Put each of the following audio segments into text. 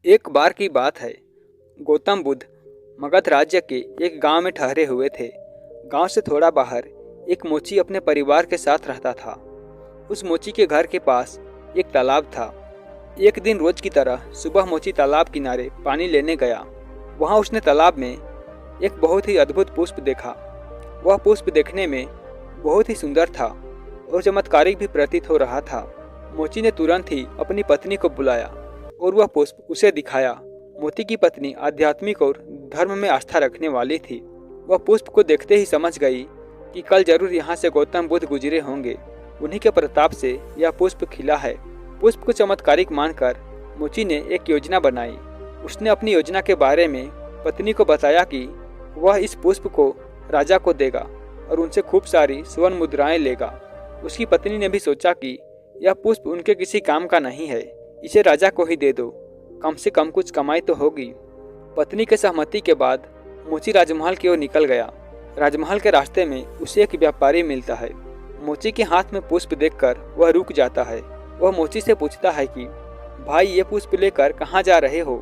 एक बार की बात है। गौतम बुद्ध मगध राज्य के एक गांव में ठहरे हुए थे। गांव से थोड़ा बाहर एक मोची अपने परिवार के साथ रहता था। उस मोची के घर के पास एक तालाब था। एक दिन रोज की तरह सुबह मोची तालाब किनारे पानी लेने गया। वहां उसने तालाब में एक बहुत ही अद्भुत पुष्प देखा। वह पुष्प देखने में बहुत ही सुंदर था और चमत्कारिक भी प्रतीत हो रहा था। मोची ने तुरंत ही अपनी पत्नी को बुलाया और वह पुष्प उसे दिखाया। मोती की पत्नी आध्यात्मिक और धर्म में आस्था रखने वाली थी। वह पुष्प को देखते ही समझ गई कि कल जरूर यहाँ से गौतम बुद्ध गुजरे होंगे। उन्हीं के प्रताप से यह पुष्प खिला है। पुष्प को चमत्कारिक मानकर मोची ने एक योजना बनाई। उसने अपनी योजना के बारे में पत्नी को बताया कि वह इस पुष्प को राजा को देगा और उनसे खूब सारी स्वर्ण मुद्राएं लेगा। उसकी पत्नी ने भी सोचा कि यह पुष्प उनके किसी काम का नहीं है, इसे राजा को ही दे दो, कम से कम कुछ कमाई तो होगी। पत्नी के सहमति के बाद मोची राजमहल की ओर निकल गया। राजमहल के रास्ते में उसे एक व्यापारी मिलता है। मोची के हाथ में पुष्प देखकर वह रुक जाता है। वह मोची से पूछता है कि भाई, ये पुष्प लेकर कहाँ जा रहे हो?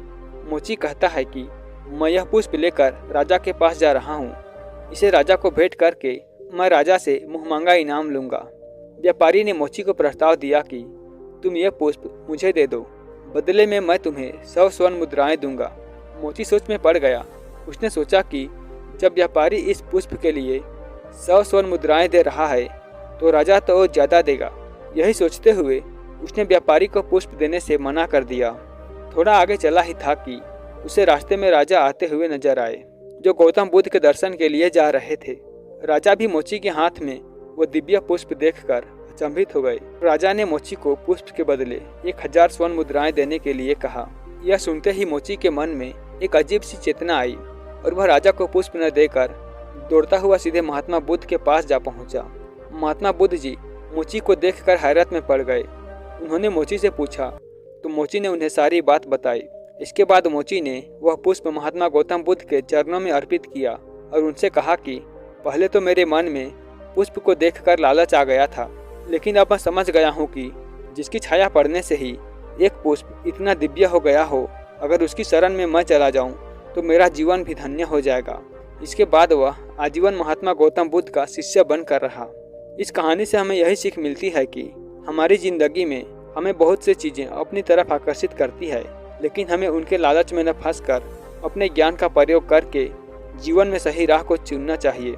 मोची कहता है कि मैं यह पुष्प लेकर राजा के पास जा रहा हूँ। इसे राजा को भेंट करके मैं राजा से मुँहमांगा इनाम लूंगा। व्यापारी ने मोची को प्रस्ताव दिया कि तुम यह पुष्प मुझे दे दो, बदले में मैं तुम्हें 100 स्वर्ण मुद्राएं दूंगा। मोची सोच में पड़ गया। उसने सोचा कि जब व्यापारी इस पुष्प के लिए 100 स्वर्ण मुद्राएं दे रहा है तो राजा तो और ज्यादा देगा। यही सोचते हुए उसने व्यापारी को पुष्प देने से मना कर दिया। थोड़ा आगे चला ही था कि उसे रास्ते में राजा आते हुए नजर आए, जो गौतम बुद्ध के दर्शन के लिए जा रहे थे। राजा भी मोची के हाथ में वो दिव्य पुष्प देखकर अचंभित हो गए। राजा ने मोची को पुष्प के बदले 1000 स्वर्ण मुद्राएं देने के लिए कहा। यह सुनते ही मोची के मन में एक अजीब सी चेतना आई और वह राजा को पुष्प न देकर दौड़ता हुआ सीधे महात्मा बुद्ध के पास जा पहुंचा। महात्मा बुद्ध जी मोची को देखकर हैरत में पड़ गए। उन्होंने मोची से पूछा तो मोची ने उन्हें सारी बात बताई। इसके बाद मोची ने वह पुष्प महात्मा गौतम बुद्ध के चरणों में अर्पित किया और उनसे कहा कि पहले तो मेरे मन में पुष्प को देखकर लालच आ गया था, लेकिन अब मैं समझ गया हूँ कि जिसकी छाया पड़ने से ही एक पुष्प इतना दिव्य हो गया हो, अगर उसकी शरण में मैं चला जाऊँ तो मेरा जीवन भी धन्य हो जाएगा। इसके बाद वह आजीवन महात्मा गौतम बुद्ध का शिष्य बनकर रहा। इस कहानी से हमें यही सीख मिलती है कि हमारी जिंदगी में हमें बहुत सी चीज़ें अपनी तरफ आकर्षित करती है, लेकिन हमें उनके लालच में न फंसकर अपने ज्ञान का प्रयोग करके जीवन में सही राह को चुनना चाहिए।